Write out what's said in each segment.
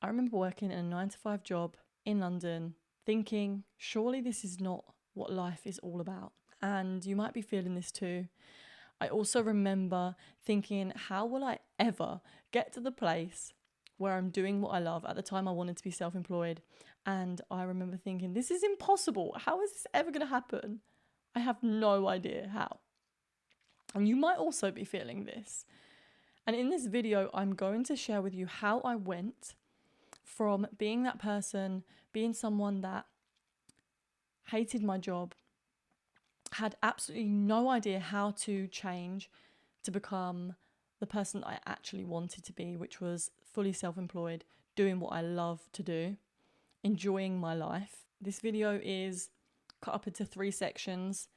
I remember working in a 9 to 5 job in London, thinking, surely this is not what life is all about. And you might be feeling this too. I also remember thinking, how will I ever get to the place where I'm doing what I love? At the time, I wanted to be self-employed. And I remember thinking, this is impossible. How is this ever going to happen? I have no idea how. And you might also be feeling this. And in this video, I'm going to share with you how I went from being that person, being someone that hated my job, had absolutely no idea how to change to become the person I actually wanted to be, which was fully self-employed, doing what I love to do, enjoying my life. This video is cut up into 3 sections.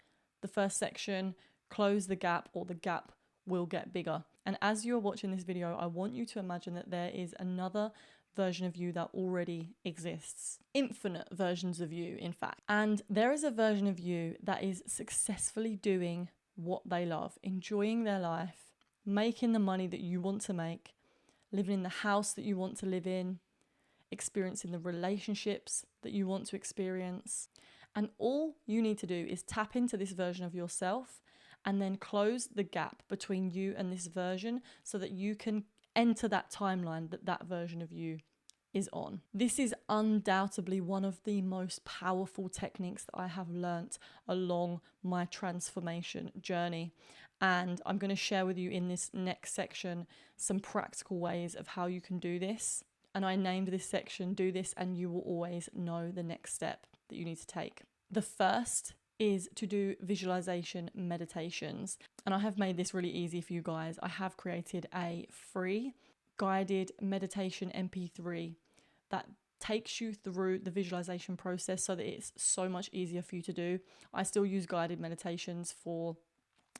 The first section, close the gap, or the gap will get bigger. And as you're watching this video, I want you to imagine that there is another version of you that already exists. Infinite versions of you, in fact. And there is a version of you that is successfully doing what they love, enjoying their life, making the money that you want to make, living in the house that you want to live in, experiencing the relationships that you want to experience. And all you need to do is tap into this version of yourself and then close the gap between you and this version so that you can enter that timeline that that version of you is on. This is undoubtedly one of the most powerful techniques that I have learnt along my transformation journey. And I'm going to share with you in this next section some practical ways of how you can do this. And I named this section, Do This and You Will Always Know the Next Step that you need to take. The first is to do visualization meditations. And I have made this really easy for you guys. I have created a free guided meditation MP3 that takes you through the visualization process so that it's so much easier for you to do. I still use guided meditations for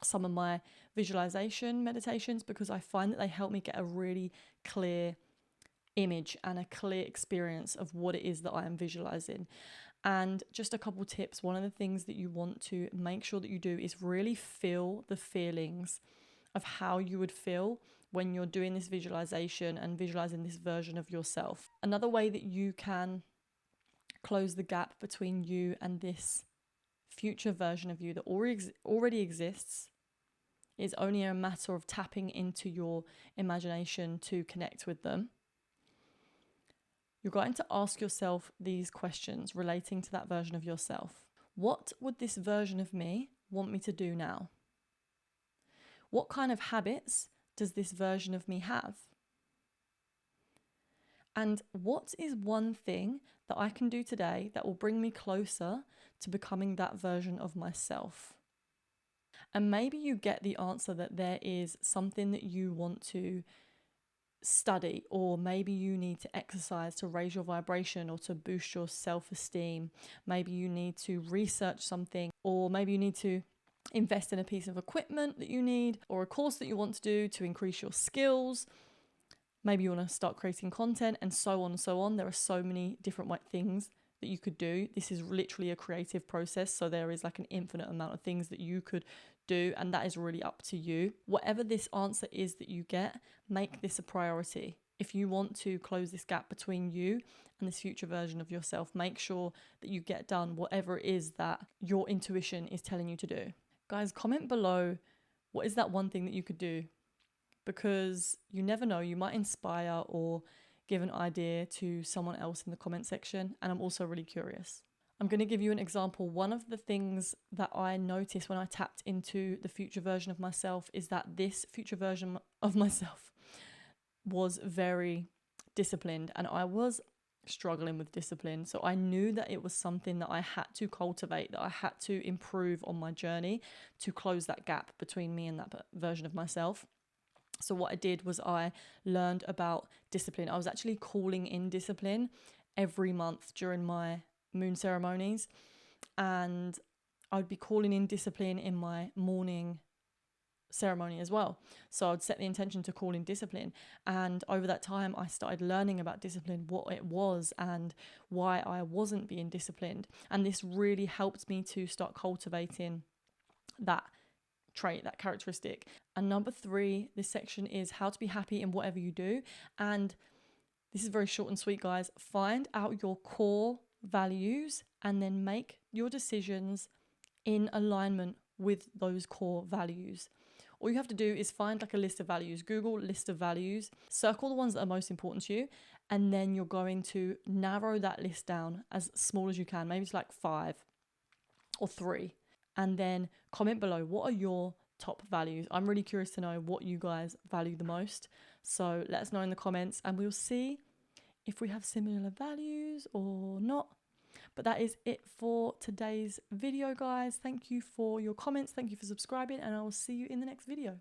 some of my visualization meditations because I find that they help me get a really clear image and a clear experience of what it is that I am visualizing. And just a couple tips. One of the things that you want to make sure that you do is really feel the feelings of how you would feel when you're doing this visualization and visualizing this version of yourself. Another way that you can close the gap between you and this future version of you that already exists is only a matter of tapping into your imagination to connect with them. You're going to ask yourself these questions relating to that version of yourself. What would this version of me want me to do now? What kind of habits does this version of me have? And what is one thing that I can do today that will bring me closer to becoming that version of myself? And maybe you get the answer that there is something that you want to study, or maybe you need to exercise to raise your vibration or to boost your self-esteem. Maybe you need to research something, or maybe you need to invest in a piece of equipment that you need, or a course that you want to do to increase your skills. Maybe you want to start creating content, and so on and so on. There are so many different things that you could do. This is literally a creative process, so there is like an infinite amount of things that you could do, and that is really up to you. Whatever this answer is that you get, make this a priority. If you want to close this gap between you and this future version of yourself, make sure that you get done whatever it is that your intuition is telling you to do. Guys, comment below, what is that one thing that you could do? Because you never know, you might inspire or give an idea to someone else in the comment section, and I'm also really curious. I'm going to give you an example. One of the things that I noticed when I tapped into the future version of myself is that this future version of myself was very disciplined, and I was struggling with discipline. So I knew that it was something that I had to cultivate, that I had to improve on my journey to close that gap between me and that version of myself. So what I did was I learned about discipline. I was actually calling in discipline every month during my moon ceremonies, and I'd be calling in discipline in my morning ceremony as well. So I'd set the intention to call in discipline, and over that time I started learning about discipline, what it was and why I wasn't being disciplined, and this really helped me to start cultivating that trait, that characteristic. And number 3, this section is how to be happy in whatever you do, and This is very short and sweet, guys. Find out your core values and then make your decisions in alignment with those core values. All you have to do is find like a list of values, Google list of values, circle the ones that are most important to you, and then you're going to narrow that list down as small as you can. Maybe it's like 5 or 3. And then comment below, what are your top values? I'm really curious to know what you guys value the most. So let us know in the comments and we'll see if we have similar values or not. But that is it for today's video, guys. Thank you for your comments. Thank you for subscribing, and I will see you in the next video.